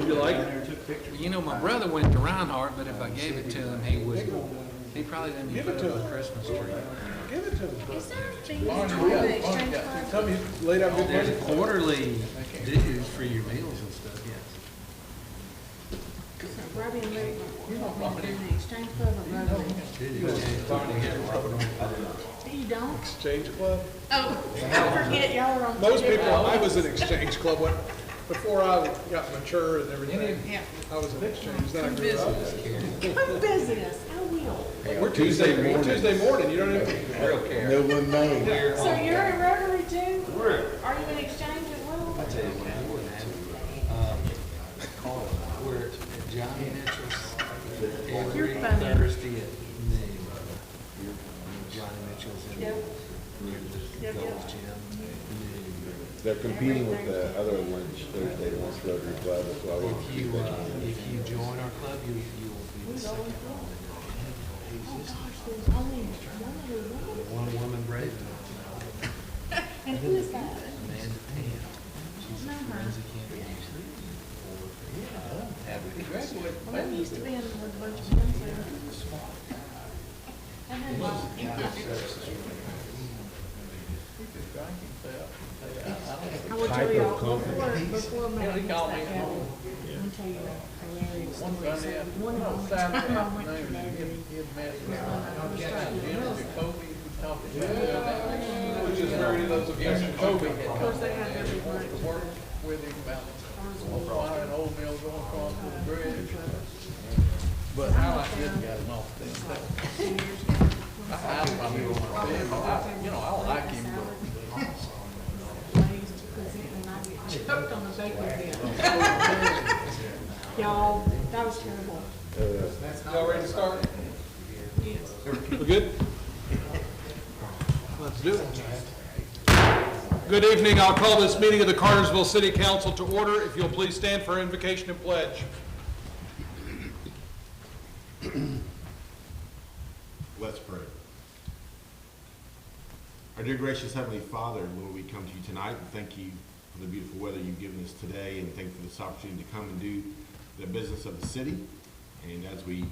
Would you like it? You know, my brother went to Reinhardt, but if I gave it to him, he probably didn't even put it on the Christmas tree. Give it to him. Is there a fee for the exchange club? Tell me, you laid out good There's money. quarterly dues for your meals and stuff, yes. Robbie and Rick, in the exchange club or Robbie? You don't? Exchange club? Oh, I forget y'all are on. Most people, I was in exchange club before I got mature and everything. Yeah. I was in exchange, then I grew up. Come visit us, I will. We're Tuesday morning, you don't even. Real care. No one knows. So you're in Rotary too? Are you in exchange as well? I tell you what, we're at Johnny Mitchell's every Thursday at noon. Johnny Mitchell's in Yep. near the Yep, yep. Gold's Gym. They're competing with the other lunch Thursday lunch Rotary Club, that's why we If you join our club, you will be the second one. Oh gosh, there's only one. One woman brave. And who is that? Amanda Pam. She's a forensic engineer. Well, I used to be in with a bunch of men, so. And then, I will tell y'all, before my that happened, I'll tell you a hilarious story. So one time I went to Rotary, Which is very those of us in Kobe. of course, they had every lunch. Work with him about old wine and old meal going across with the bridge. But I like this guy off there. I like him, but. Choked on the bacon bit. Y'all, that was terrible. Y'all ready to start? Yes. We good? Let's do it. Good evening. I'll call this meeting of the Cartersville City Council to order. If you'll please stand for invocation and pledge. Let's pray. Our dear gracious Heavenly Father, Lord, we come to you tonight and thank you for the beautiful weather you've given us today, and thank you for this opportunity to come and do the business of the city. And as we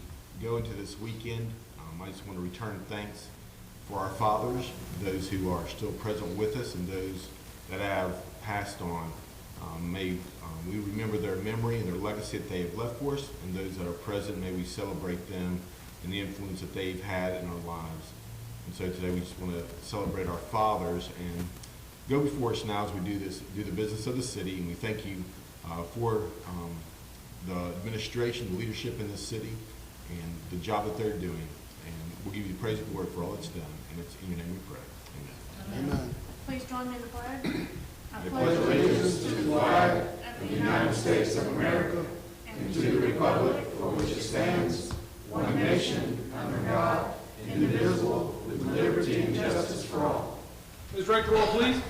go into this weekend, I just want to return thanks for our fathers, those who are still present with us, and those that have passed on. May we remember their memory and their legacy that they have left for us, and those that are present, may we celebrate them and the influence that they've had in our lives. And so today we just want to celebrate our fathers and go before us now as we do the business of the city. And we thank you for the administration, the leadership in this city, and the job that they're doing. And we'll give you the praise and glory for all that's done. And it's in your name we pray. Amen. Amen. Please join me in the pledge. I pledge allegiance to the flag of the United States of America and to the republic for which it stands, one nation, under God, indivisible, with liberty and justice for all. Please rank the roll, please.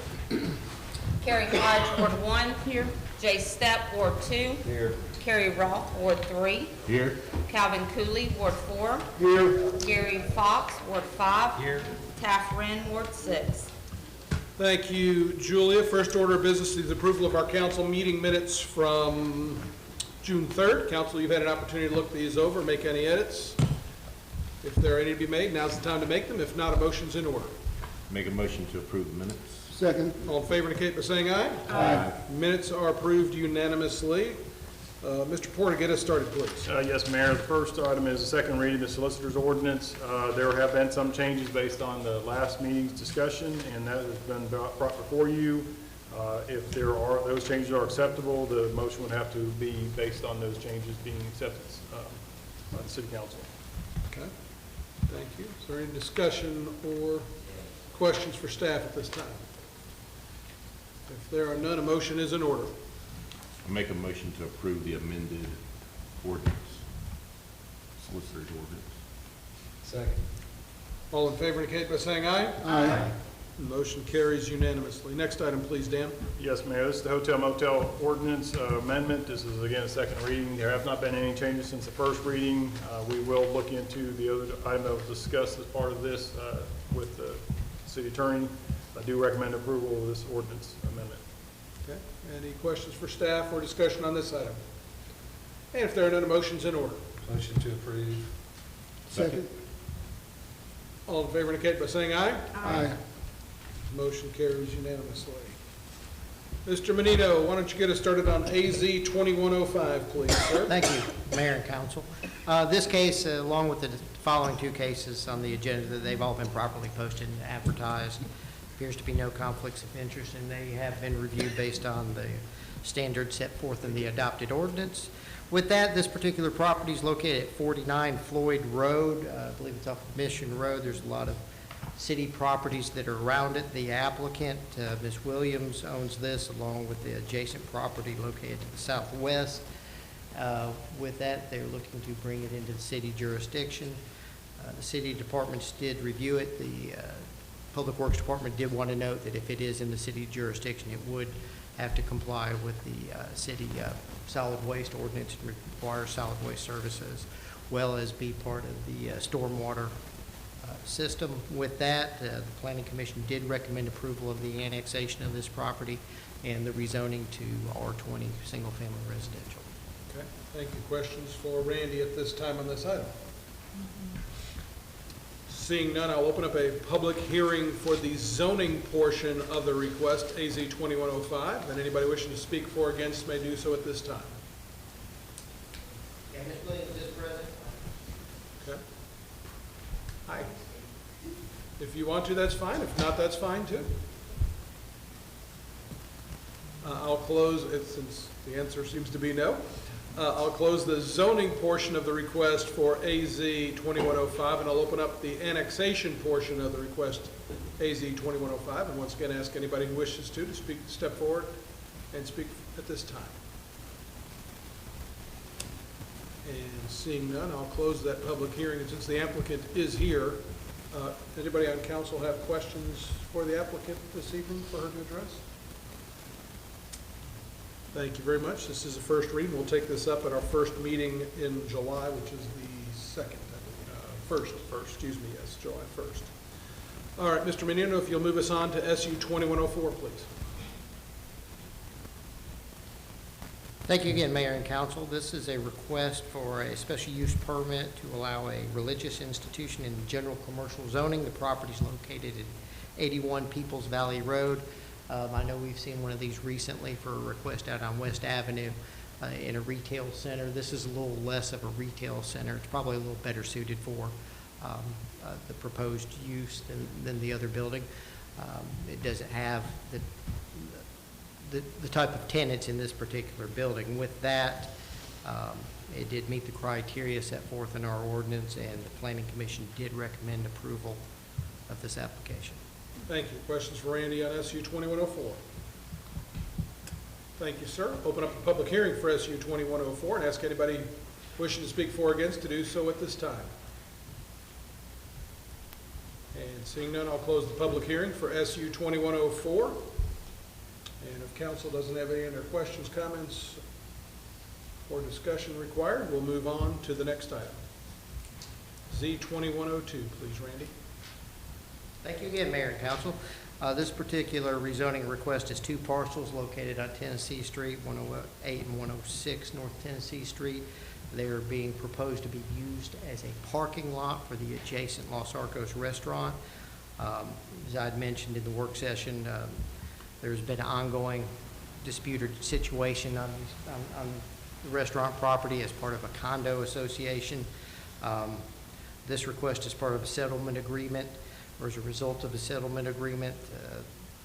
Carrie Hodge, Ward 1. Here. Jay Stepp, Ward 2. Here. Carrie Roth, Ward 3. Here. Calvin Cooley, Ward 4. Here. Gary Fox, Ward 5. Here. Taft Wren, Ward 6. Thank you, Julia. First order of business is the approval of our council meeting minutes from June 3rd. Council, you've had an opportunity to look these over, make any edits. If there are any to be made, now's the time to make them. If not, a motion's in order. Make a motion to approve the minutes. Second. All in favor indicate by saying aye. Aye. Minutes are approved unanimously. Mr. Porter, get us started, please. Yes, Mayor. The first item is the second reading of the Solicitor's Ordinance. There have been some changes based on the last meeting's discussion, and that has been brought before you. If those changes are acceptable, the motion would have to be based on those changes being accepted by the City Council. Okay. Thank you. Is there any discussion or questions for staff at this time? If there are none, a motion is in order. I make a motion to approve the amended ordinance, solicitor's ordinance. Second. All in favor indicate by saying aye. Aye. Motion carries unanimously. Next item, please, Dan. Yes, Mayor. This is the Hotel Motel Ordinance Amendment. This is, again, a second reading. There have not been any changes since the first reading. We will look into the other item that was discussed as part of this with the city attorney. I do recommend approval of this ordinance amendment. Okay. Any questions for staff or discussion on this item? And if there are none, motions in order. Motion to approve. Second. All in favor indicate by saying aye. Aye. Motion carries unanimously. Mr. Menino, why don't you get us started on AZ 2105, please, sir? Thank you, Mayor and Council. This case, along with the following two cases on the agenda, they've all been properly posted and advertised. Appears to be no conflicts of interest, and they have been reviewed based on the standards set forth in the adopted ordinance. With that, this particular property is located at 49 Floyd Road. I believe it's off of Mission Road. There's a lot of city properties that are around it. The applicant, Ms. Williams, owns this along with the adjacent property located to the southwest. With that, they're looking to bring it into the city jurisdiction. The city departments did review it. The Public Works Department did want to note that if it is in the city jurisdiction, it would have to comply with the city solid waste ordinance and require solid waste services, well as be part of the stormwater system. With that, the Planning Commission did recommend approval of the annexation of this property and the rezoning to R20 single-family residential. Okay, thank you. Questions for Randy at this time on this item? Seeing none, I'll open up a public hearing for the zoning portion of the request, AZ 2105, and anybody wishing to speak for or against may do so at this time. Yeah, Ms. Williams is present. Okay. Hi. If you want to, that's fine. If not, that's fine too. I'll close it since the answer seems to be no. I'll close the zoning portion of the request for AZ 2105, and I'll open up the annexation portion of the request, AZ 2105, and once again ask anybody who wishes to speak, step forward and speak at this time. And seeing none, I'll close that public hearing, and since the applicant is here, anybody on council have questions for the applicant this evening for her to address? Thank you very much. This is a first reading. We'll take this up at our first meeting in July, which is the second, first, excuse me, yes, July 1st. All right, Mr. Menino, if you'll move us on to SU 2104, please. Thank you again, Mayor and Council. This is a request for a special use permit to allow a religious institution in general commercial zoning. The property is located at 81 Peoples Valley Road. I know we've seen one of these recently for a request out on West Avenue in a retail center. This is a little less of a retail center. It's probably a little better suited for the proposed use than the other building. It doesn't have the type of tenants in this particular building. With that, it did meet the criteria set forth in our ordinance, and the Planning Commission did recommend approval of this application. Thank you. Questions for Randy on SU 2104? Thank you, sir. Open up the public hearing for SU 2104 and ask anybody wishing to speak for or against to do so at this time. And seeing none, I'll close the public hearing for SU 2104. And if council doesn't have any other questions, comments, or discussion required, we'll move on to the next item. Z2102, please, Randy. Thank you again, Mayor and Council. This particular rezoning request is two parcels located on Tennessee Street, 108 and 106 North Tennessee Street. They are being proposed to be used as a parking lot for the adjacent Los Arcos restaurant. As I'd mentioned in the work session, there's been an ongoing disputed situation on the restaurant property as part of a condo association. This request is part of a settlement agreement, or as a result of a settlement agreement.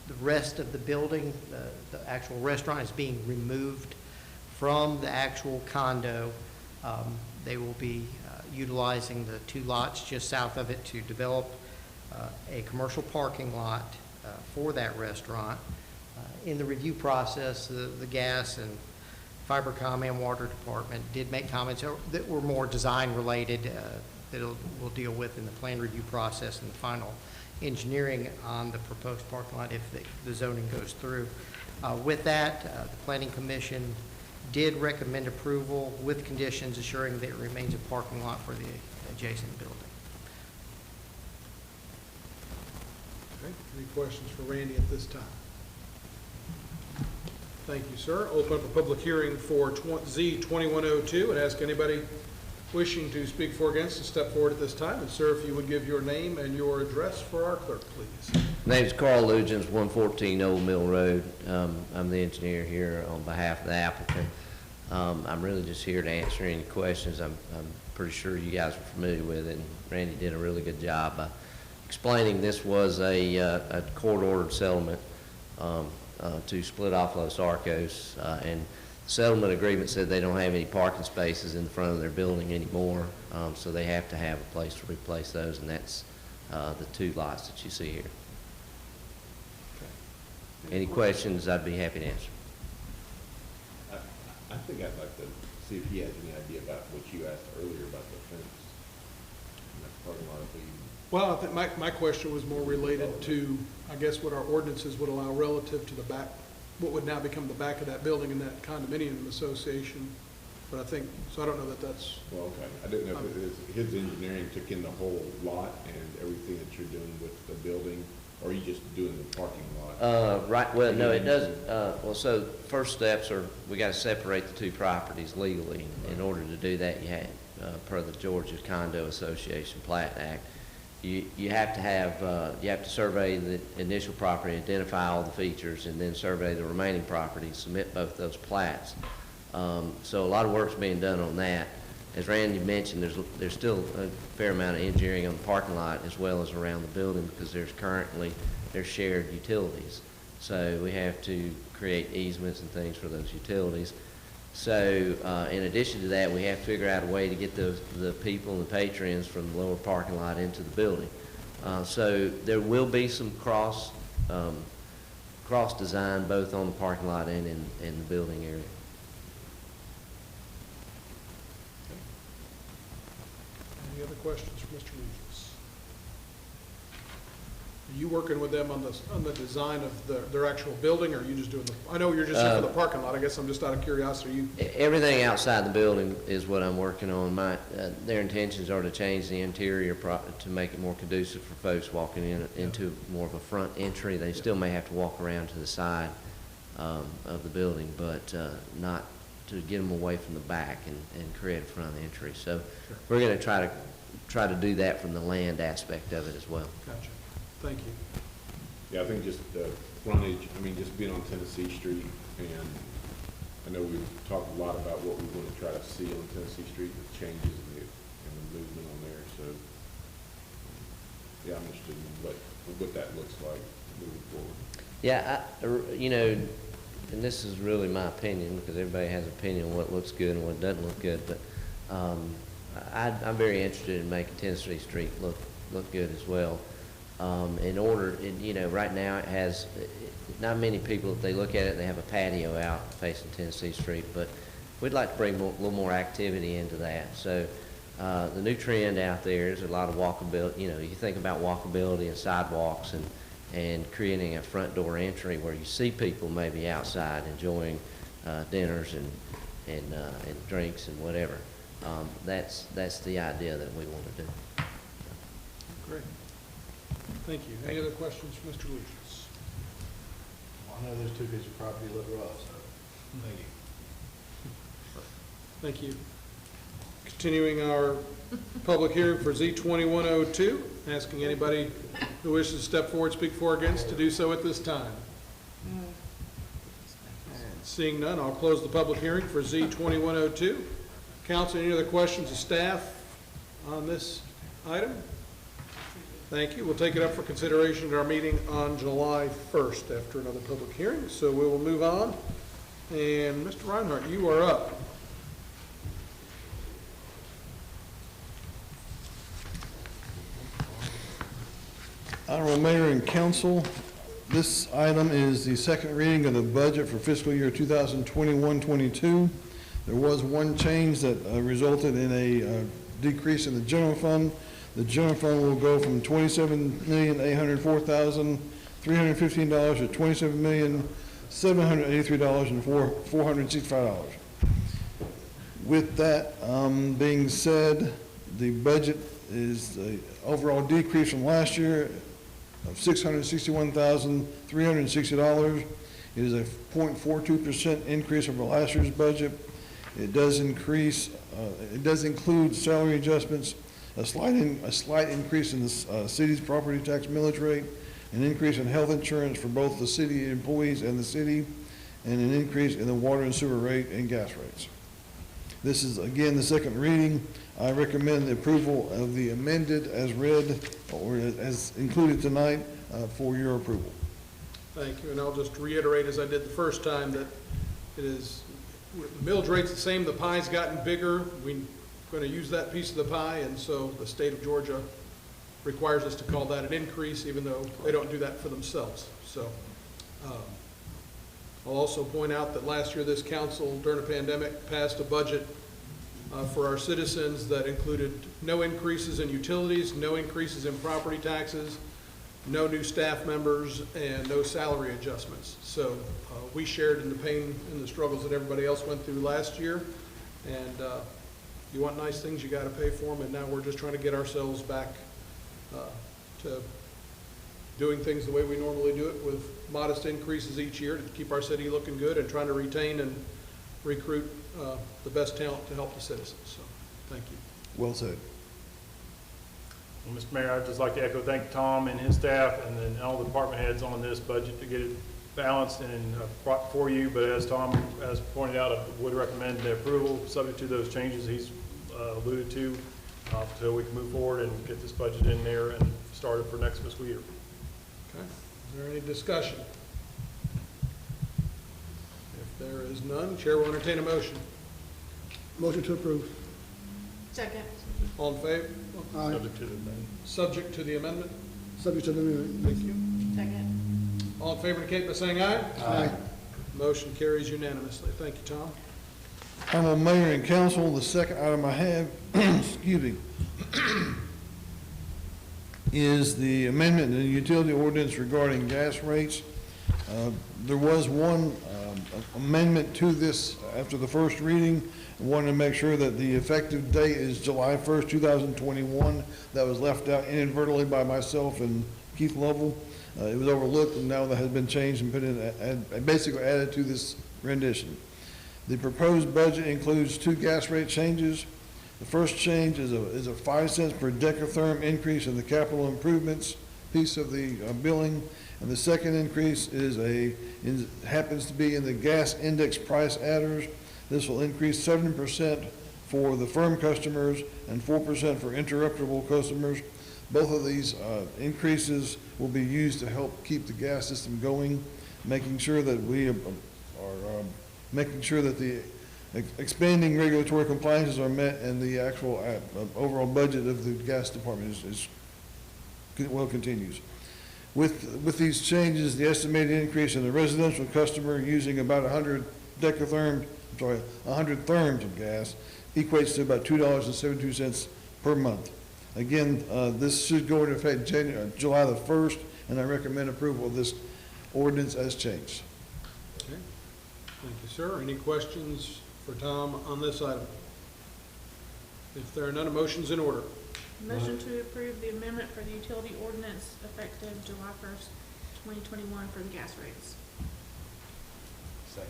The rest of the building, the actual restaurant, is being removed from the actual condo. They will be utilizing the two lots just south of it to develop a commercial parking lot for that restaurant. In the review process, the gas and Fibercom and Water Department did make comments that were more design related that we'll deal with in the plan review process and the final engineering on the proposed parking lot if the zoning goes through. With that, the Planning Commission did recommend approval with conditions assuring that it remains a parking lot for the adjacent building. Okay. Any questions for Randy at this time? Thank you, sir. Open up a public hearing for Z 2102 and ask anybody wishing to speak for or against to step forward at this time. And sir, if you would give your name and your address for our clerk, please. My name's Carl Lugins, 114 Old Mill Road. I'm the engineer here on behalf of the applicant. I'm really just here to answer any questions. I'm pretty sure you guys are familiar with it, and Randy did a really good job explaining this was a court-ordered settlement to split off Los Arcos, and the settlement agreement said they don't have any parking spaces in the front of their building anymore, so they have to have a place to replace those, and that's the 2 lots that you see here. Any questions, I'd be happy to answer. I think I'd like to see if he has any idea about what you asked earlier about the fence. And that's part of our thing. Well, I think my question was more related to, I guess, what our ordinances would allow relative to the back, what would now become the back of that building in that condominium association. But I think, so I don't know that that's. Well, okay. I didn't know if it is, his engineering took in the whole lot and everything that you're doing with the building, or are you just doing the parking lot? Right, well, no, it doesn't. Well, so first steps are, we got to separate the 2 properties legally. In order to do that, you had, per the Georgia Condo Association Plat Act, you have to have, you have to survey the initial property, identify all the features, and then survey the remaining property, submit both those plats. So a lot of work's being done on that. As Randy mentioned, there's still a fair amount of engineering on the parking lot as well as around the building, because there's shared utilities. So we have to create easements and things for those utilities. So in addition to that, we have to figure out a way to get the people and the patrons from the lower parking lot into the building. So there will be some cross design both on the parking lot and in the building area. Any other questions for Mr. Lugis? Are you working with them on the design of their actual building, or are you just doing I know you're just here for the parking lot. I guess I'm just out of curiosity. Everything outside the building is what I'm working on. Their intentions are to change the interior to make it more conducive for folks walking into more of a front entry. They still may have to walk around to the side of the building, but not to get them away from the back and create a front entry. So we're going to try to do that from the land aspect of it as well. Gotcha. Thank you. Yeah, I think just the frontage, I mean, just being on Tennessee Street, and I know we've talked a lot about what we want to try to see on Tennessee Street, the changes and the movement on there, so, yeah, I'm interested in what that looks like moving forward. Yeah, and this is really my opinion, because everybody has an opinion on what looks good and what doesn't look good, but I'm very interested in making Tennessee Street look good as well. Right now it has, not many people, if they look at it, they have a patio out facing Tennessee Street, but we'd like to bring a little more activity into that. So the new trend out there is a lot of walkability. You think about walkability and sidewalks and creating a front door entry where you see people maybe outside enjoying dinners and drinks and whatever. That's the idea that we want to do. Great. Thank you. Any other questions for Mr. Lugis? I know those 2 pieces of property look rough, so thank you. Thank you. Continuing our public hearing for Z 2102, asking anybody who wishes to step forward, speak for or against, to do so at this time. And seeing none, I'll close the public hearing for Z 2102. Council, any other questions of staff on this item? Thank you. We'll take it up for consideration at our meeting on July 1st after another public hearing. So we will move on. And Mr. Reinhardt, you are up. Honorable Mayor and Council, this item is the second reading of the budget for fiscal year 2021-22. There was one change that resulted in a decrease in the general fund. The general fund will go from $27,804,315 to $27,783,465. With that being said, the budget is the overall decrease from last year of $661,360. It is a 0.42% increase over last year's budget. It does include salary adjustments, a slight increase in the city's property tax millage rate, an increase in health insurance for both the city employees and the city, and an increase in the water and sewer rate and gas rates. This is, again, the second reading. I recommend the approval of the amended as read or as included tonight for your approval. Thank you, and I'll just reiterate as I did the first time that it is, the millage rate's the same, the pie's gotten bigger. We're going to use that piece of the pie, and so the state of Georgia requires us to call that an increase, even though they don't do that for themselves. So I'll also point out that last year this council, during a pandemic, passed a budget for our citizens that included no increases in utilities, no increases in property taxes, no new staff members, and no salary adjustments. So we shared in the pain and the struggles that everybody else went through last year. And you want nice things, you got to pay for them. And now we're just trying to get ourselves back to doing things the way we normally do it, with modest increases each year to keep our city looking good and trying to retain and recruit the best talent to help the citizens. So thank you. Well said. Well, Mr. Mayor, I'd just like to thank Tom and his staff and then all the department heads on this budget to get it balanced and brought for you. But as Tom has pointed out, I would recommend the approval subject to those changes he's alluded to until we can move forward and get this budget in there and start it for next fiscal year. Okay. Is there any discussion? If there is none, Chair will entertain a motion. Motion to approve. Second. All in favor? Aye. Subject to the amendment. Subject to the amendment? Subject to the amendment. Thank you. Second. All in favor indicate by saying aye. Aye. Motion carries unanimously. Thank you, Tom. Honorable Mayor and Council, the second item I have, excuse me, is the amendment in the utility ordinance regarding gas rates. There was one amendment to this after the first reading. I wanted to make sure that the effective date is July 1st, 2021. That was left out inadvertently by myself and Keith Lovell. It was overlooked, and now that has been changed and put in, basically added to this rendition. The proposed budget includes two gas rate changes. The first change is a 5 cents per decatherm increase in the capital improvements piece of the billing, and the second increase happens to be in the gas index price adders. This will increase 7% for the firm customers and 4% for interruptible customers. Both of these increases will be used to help keep the gas system going, making sure that we are making sure that the expanding regulatory compliances are met and the actual overall budget of the gas department continues. With these changes, the estimated increase in the residential customer using about 100 therms of gas equates to about $2.72 per month. Again, this should go into effect July the 1st, and I recommend approval of this ordinance as changed. Okay. Thank you, sir. Any questions for Tom on this item? If there are none, a motion's in order. Motion to approve the amendment for the utility ordinance effective July 1st, 2021 for the gas rates. Second.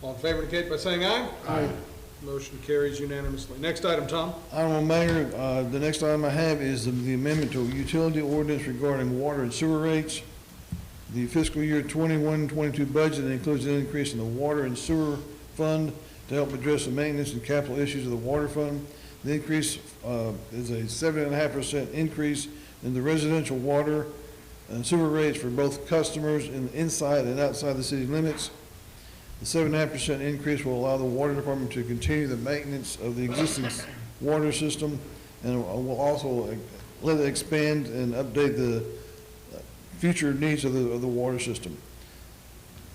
All in favor indicate by saying aye. Aye. Motion carries unanimously. Next item, Tom. Honorable Mayor, the next item I have is the amendment to a utility ordinance regarding water and sewer rates. The fiscal year 21-22 budget includes an increase in the water and sewer fund to help address the maintenance and capital issues of the water fund. The increase is a 7.5% increase in the residential water and sewer rates for both customers inside and outside the city limits. The 7.5% increase will allow the water department to continue the maintenance of the existing water system, and will also let it expand and update the future needs of the water system.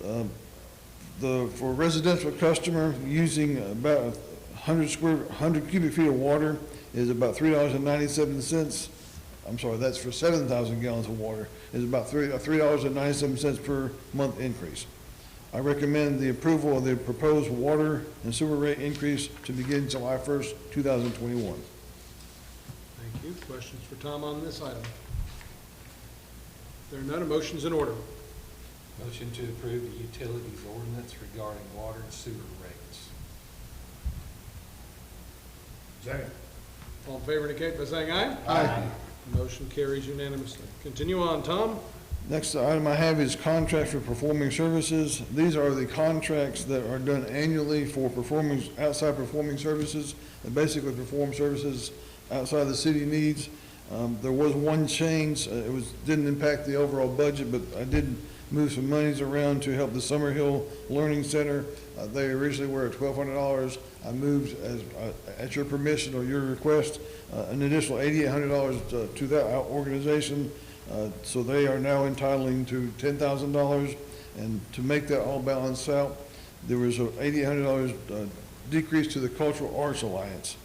For residential customer using about 100 cubic feet of water is about $3.97. I'm sorry, that's for 7,000 gallons of water, is about $3.97 per month increase. I recommend the approval of the proposed water and sewer rate increase to begin July 1st, 2021. Thank you. Questions for Tom on this item? If there are none, a motion's in order. Motion to approve the utilities ordinance regarding water and sewer rates. Second. All in favor indicate by saying aye. Aye. Motion carries unanimously. Continue on, Tom. Next item I have is contracts for performing services. These are the contracts that are done annually for outside performing services, that basically perform services outside the city needs. There was one change, didn't impact the overall budget, but I did move some monies around to help the Summerhill Learning Center. They originally were at $1,200. I moved, at your permission or your request, an additional $8,800 to that organization. So they are now entitling to $10,000. And to make that all balance out, there was a $8,800 decrease to the Cultural Arts Alliance.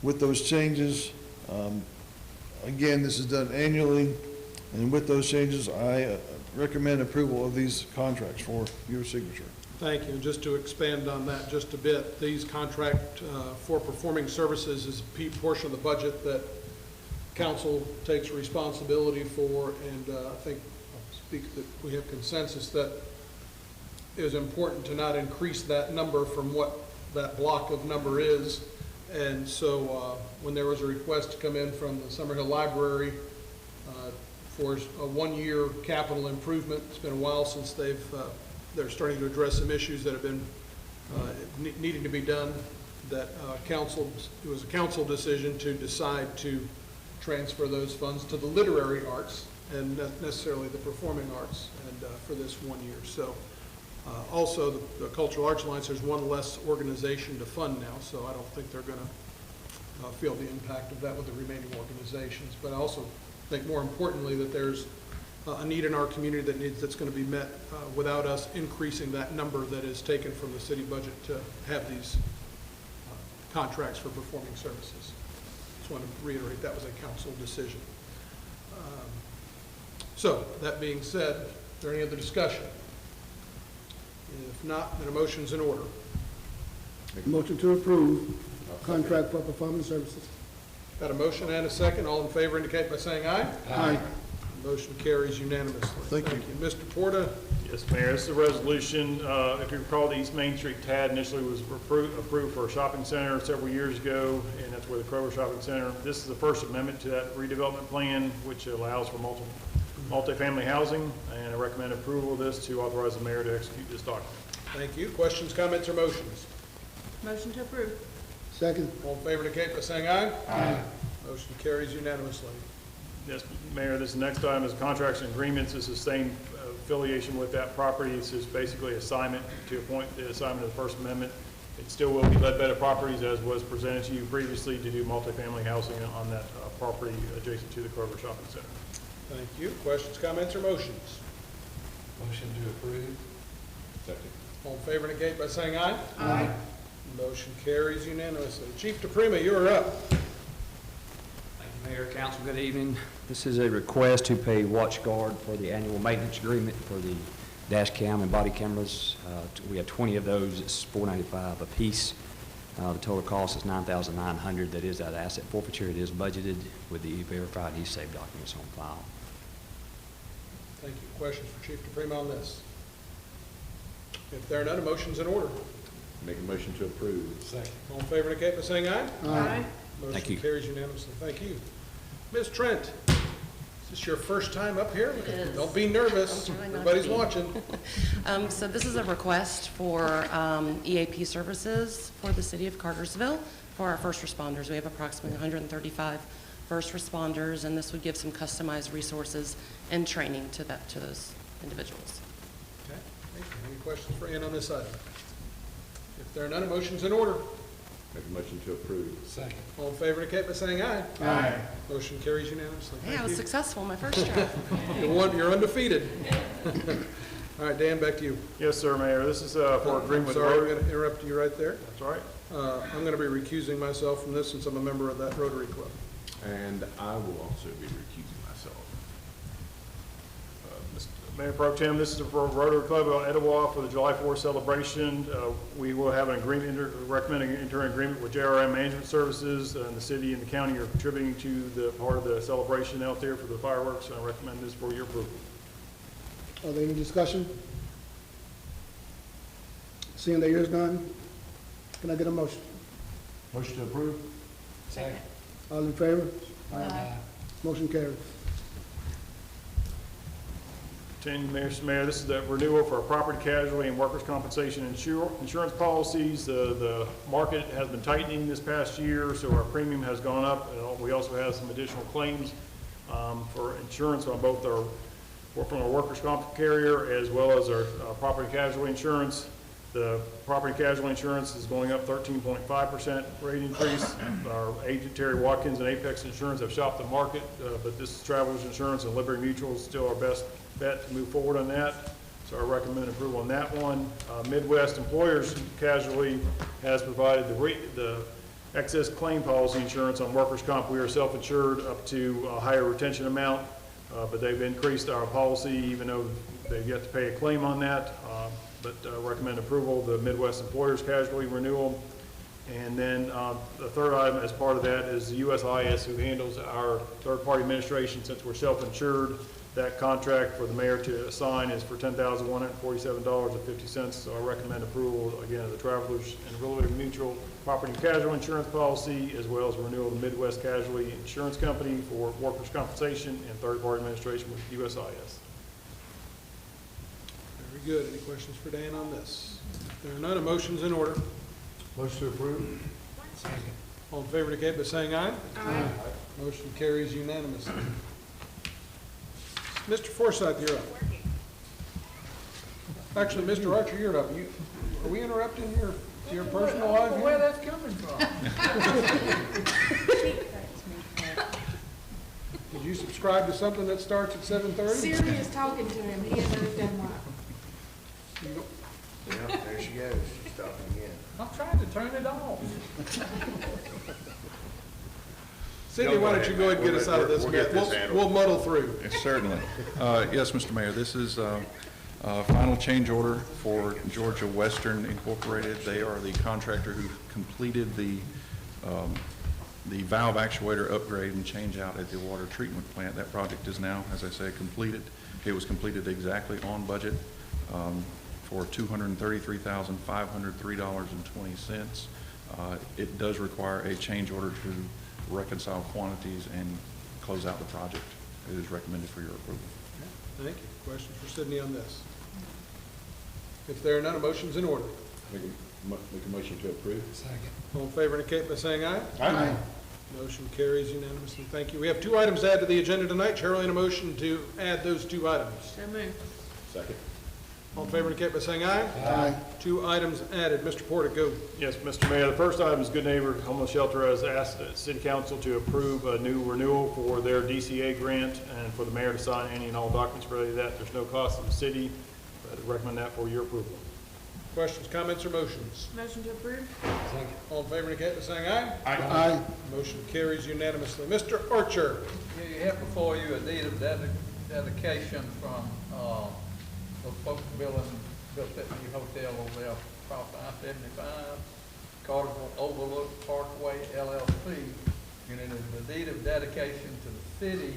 With those changes, again, this is done annually, and with those changes, I recommend approval of these contracts for your signature. Thank you. And just to expand on that just a bit, these contract for performing services is a portion of the budget that council takes responsibility for, and I think I'll speak that we have consensus that it is important to not increase that number from what that block of number is. And so when there was a request to come in from the Summerhill Library for a one-year capital improvement, it's been a while since they're starting to address some issues that have been needing to be done, that it was a council decision to decide to transfer those funds to the literary arts and not necessarily the performing arts, and for this 1 year. So also the Cultural Arts Alliance, there's one less organization to fund now, so I don't think they're going to feel the impact of that with the remaining organizations. But I also think more importantly that there's a need in our community that's going to be met without us increasing that number that is taken from the city budget to have these contracts for performing services. Just want to reiterate that was a council decision. So that being said, is there any other discussion? If not, then a motion's in order. Motion to approve contract for performance services. Got a motion and a second. All in favor indicate by saying aye. Aye. Motion carries unanimously. Thank you. Mr. Porta? Yes, Mayor, this is a resolution, if you recall, the East Main Street TAD initially was approved for a shopping center several years ago, and that's where the Kroger Shopping Center. This is the first amendment to that redevelopment plan, which allows for multifamily housing, and I recommend approval of this to authorize the mayor to execute this document. Thank you. Questions, comments, or motions? Motion to approve. Second. All in favor indicate by saying aye. Aye. Motion carries unanimously. Yes, Mayor, this next item is contracts and agreements. This is the same affiliation with that property. This is basically assignment to appoint the assignment of the First Amendment. It still will be Ledbetter Properties, as was presented to you previously, to do multifamily housing on that property adjacent to the Kroger Shopping Center. Thank you. Questions, comments, or motions? Motion to approve. Second. All in favor indicate by saying aye. Aye. Motion carries unanimously. Chief DePrima, you are up. Thank you, Mayor, Council, good evening. This is a request to pay watch guard for the annual maintenance agreement for the dash cam and body cameras. We have 20 of those. It's $495 a piece. The total cost is $9,900. That is that asset forfeiture. It is budgeted with the verified e-save documents on file. Thank you. Questions for Chief DePrima on this? If there are none, a motion's in order. Make a motion to approve. Second. All in favor indicate by saying aye. Aye. Thank Motion you. carries unanimously. Thank you. Ms. Trent, is this your first time up here? It is. Don't be nervous. I'm trying not Everybody's to be. watching. So this is a request for EAP services for the city of Cartersville for our first responders. We have approximately 135 first responders, and this would give some customized resources and training to those individuals. Okay. Thank you. Any questions for Ann on this item? If there are none, a motion's in order. Make a motion to approve. Second. All in favor indicate by saying aye. Aye. Motion carries unanimously. Hey, I Thank was you. successful my first try. You're undefeated. All right, Dan, back to you. Yes, sir, Mayor. This is for agreement I'm with sorry, I'm Rotary. going to interrupt you right there. That's all right. I'm going to be recusing myself from this since I'm a member of that Rotary Club. And I will also be recusing myself. Mayor Pro Tem, this is for Rotary Club of Etowah for the July 4th celebration. We will have an agreement, recommending enter an agreement with JRM Management Services, and the city and the county are contributing to the part of the celebration out there for the fireworks, and I recommend this for your approval. Are there any discussion? Seeing there is none, can I get a motion? Motion to approve? Second. All in favor? Aye. Motion carries. Continue, Mr. Mayor, this is the renewal for our property casualty and workers' compensation insurance policies. The market has been tightening this past year, so our premium has gone up. We also have some additional claims for insurance on both from our workers' comp carrier as well as our property casualty insurance. The property casualty insurance is going up 13.5% rate increase. Our agent Terry Watkins and Apex Insurance have shopped the market, but this is Travelers Insurance and Liberty Mutual is still our best bet to move forward on that. So I recommend approval on that one. Midwest Employers Casualty has provided the excess claim policy insurance on workers' comp. We are self-insured up to a higher retention amount, but they've increased our policy even though they've yet to pay a claim on that. But recommend approval of the Midwest Employers Casualty renewal. And then the third item as part of that is the USIS, who handles our third-party administration. Since we're self-insured, that contract for the mayor to assign is for $10,147.50. So I recommend approval, again, of the Travelers and Liberty Mutual property and casualty insurance policy, as well as renewal of the Midwest Casualty Insurance Company for workers' compensation and third-party administration with USIS. Very good. Any questions for Dan on this? If there are none, a motion's in order. Motion to approve? All in favor indicate by saying aye. Aye. Motion carries unanimously. Mr. Forsythe, you're up. Actually, Mr. Archer, you're up. Are we interrupting your personal life here? Where that's coming from? Did you subscribe to something that starts at 7:30? Siri is talking to him, he has already done what? Yeah, there she goes. She's talking again. I'm trying to turn it off. Cindy, why don't you go ahead and get us out of this mess? We'll muddle through. Certainly. Yes, Mr. Mayor, this is a final change order for Georgia Western Incorporated. They are the contractor who completed the valve actuator upgrade and change out at the water treatment plant. That project is now, as I say, completed. It was completed exactly on budget for $233,503.20. It does require a change order to reconcile quantities and close out the project. It is recommended for your approval. Thank you. Questions for Sydney on this? If there are none, a motion's in order. Make a motion to approve. Second. All in favor indicate by saying aye. Aye. Motion carries unanimously. Thank you. We have two items to add to the agenda tonight. Chair will entertain a motion to add those two items. So moved. Second. All in favor indicate by saying aye. Aye. Two items added. Mr. Porter, go. Yes, Mr. Mayor, the first item is Good Neighbor Homeless Shelter has asked the City Council to approve a new renewal for their DCA grant and for the mayor to sign any and all documents related to that. There's no cost to the city, but I recommend that for your approval. Questions, comments, or motions? Motion to approve? All in favor indicate by saying aye. Aye. Motion carries unanimously. Mr. Archer. Yeah, you have before you a deed of dedication from, those folks built that new hotel over there, across I-75, Cartersville Overlook Parkway LLC. And it is the deed of dedication to the city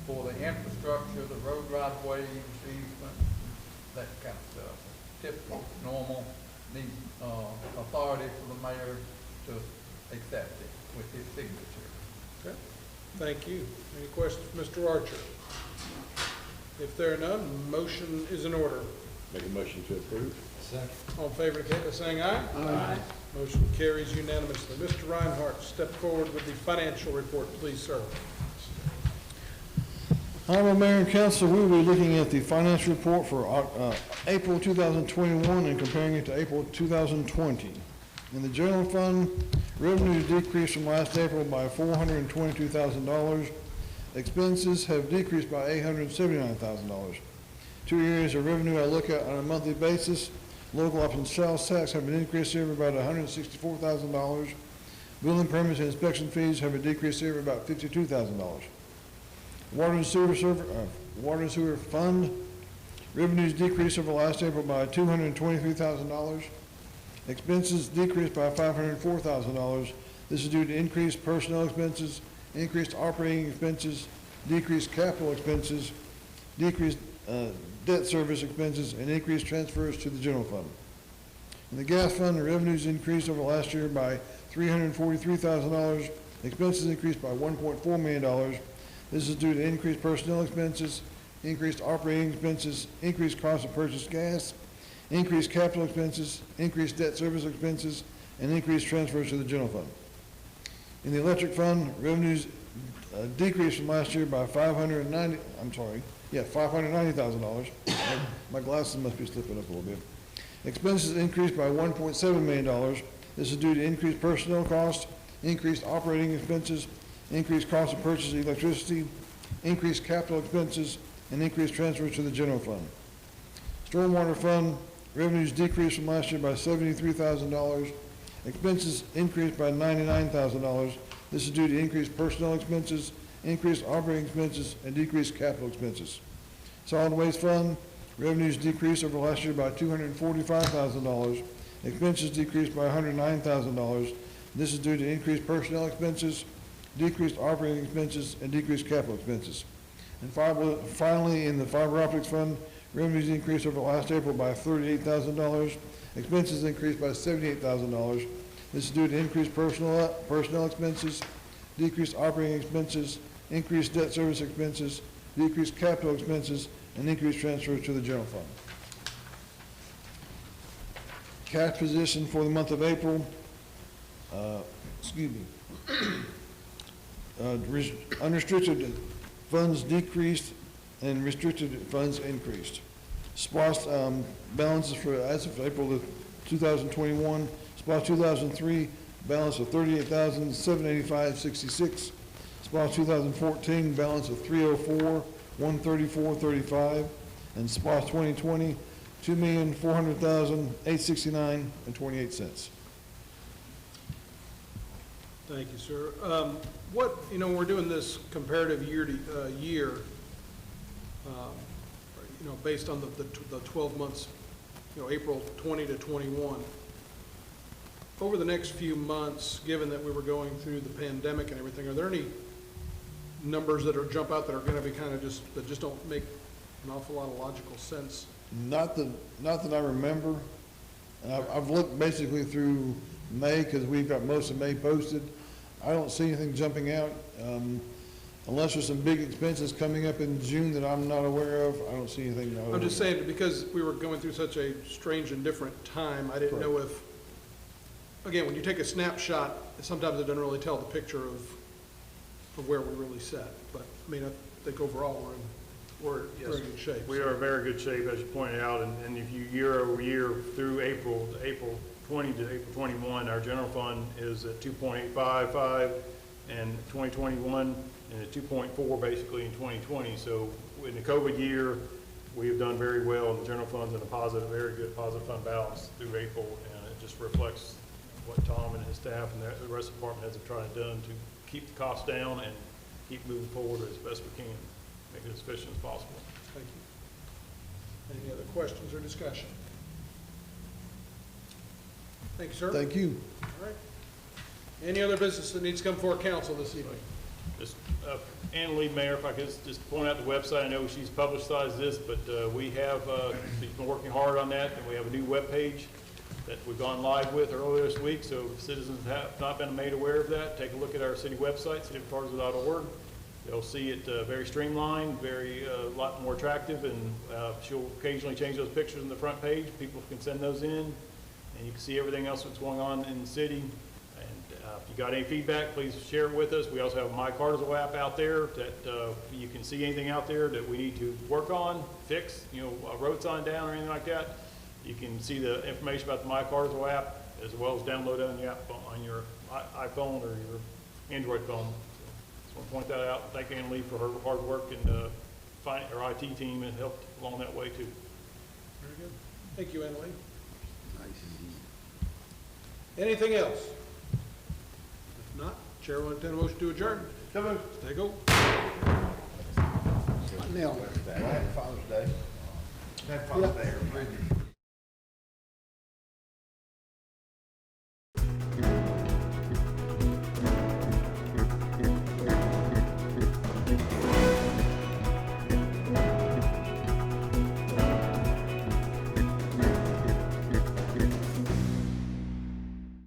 for the infrastructure, the road right of ways, easement, that kind of stuff. Typical, normal, need, authority for the mayor to accept it with his signature. Okay. Thank you. Any questions for Mr. Archer? If there are none, motion is in order. Make a motion to approve. Second. All in favor indicate by saying aye. Aye. Motion carries unanimously. Mr. Reinhardt, step forward with the financial report, please, sir. Honorable Mayor and Council, we will be looking at the financial report for April 2021 and comparing it to April 2020. In the general fund, revenues decreased from last April by $422,000. Expenses have decreased by $879,000. Two areas of revenue I look at on a monthly basis. Local option sales tax have an increase here of about $164,000. Building permits and inspection fees have a decrease here of about $52,000. Water and sewer fund revenues decreased over last April by $223,000. Expenses decreased by $504,000. This is due to increased personnel expenses, increased operating expenses, decreased capital expenses, decreased debt service expenses, and increased transfers to the general fund. In the gas fund, the revenues increased over last year by $343,000. Expenses increased by $1.4 million. This is due to increased personnel expenses, increased operating expenses, increased cost of purchased gas, increased capital expenses, increased debt service expenses, and increased transfers to the general fund. In the electric fund, revenues decreased from last year by $590,000. My glasses must be slipping up a little bit. Expenses increased by $1.7 million. This is due to increased personnel costs, increased operating expenses, increased cost of purchased electricity, increased capital expenses, and increased transfers to the general fund. Stormwater fund, revenues decreased from last year by $73,000. Expenses increased by $99,000. This is due to increased personnel expenses, increased operating expenses, and decreased capital expenses. Solid waste fund, revenues decreased over last year by $245,000. Expenses decreased by $109,000. This is due to increased personnel expenses, decreased operating expenses, and decreased capital expenses. And finally, in the fiber optics fund, revenues increased over last April by $38,000. Expenses increased by $78,000. This is due to increased personnel expenses, decreased operating expenses, increased debt service expenses, decreased capital expenses, and increased transfers to the general fund. Cash position for the month of April, unrestricted funds decreased and restricted funds increased. SPOS balances for, as of April 2021, SPOS 2003 balance of $38,785.66. SPOS 2014 balance of $304,134.35, and SPOS 2020 $2,400,869.28. Thank you, sir. We're doing this comparative year to year, based on the 12 months, April 20 to 21. Over the next few months, given that we were going through the pandemic and everything, are there any numbers that jump out that are going to be kind of that just don't make an awful lot of logical sense? Not that I remember. And I've looked basically through May because we've got most of May posted. I don't see anything jumping out. Unless there's some big expenses coming up in June that I'm not aware of, I don't see anything. I'm just saying, because we were going through such a strange and different time, I didn't know if, again, when you take a snapshot, sometimes it doesn't really tell the picture of where we really sat. But, I mean, I think overall we're in very good shape. We are in very good shape, as you pointed out, and if you year over year through April 20 to April 21, our general fund is at 2.855 and 2021, and at 2.4 basically in 2020. So in the COVID year, we have done very well, and the general fund's in a positive, very good positive fund balance through April, and it just reflects what Tom and his staff and the rest of the department heads have tried done to keep the costs down and keep moving forward as best we can, make it as efficient as possible. Thank you. Any other questions or discussion? Thank you, sir. Thank you. All right. Any other business that needs to come before council this evening? Just, Ann Lee, Mayor, if I could just point out the website. I know she's publicized this, but we have, she's been working hard on that, and we have a new webpage that we've gone live with earlier this week. So if citizens have not been made aware of that, take a look at our city website, cityofcartersville.org. They'll see it very streamlined, very a lot more attractive, and she'll occasionally change those pictures on the front page. People can send those in, and you can see everything else that's going on in the city. If you got any feedback, please share it with us. We also have a My Cartersville app out there that you can see anything out there that we need to work on, fix, a road sign down or anything like that. You can see the information about the My Cartersville app as well as download it on the app on your iPhone or your Android phone. Just want to point that out. Thank Ann Lee for her hard work, and our IT team has helped along that way too. Very good. Thank you, Ann Lee. Nice. Anything else? If not, Chair will entertain a motion to adjourn. Come on. Stay go. Nailed it. Happy Father's Day. Happy Father's Day, everybody.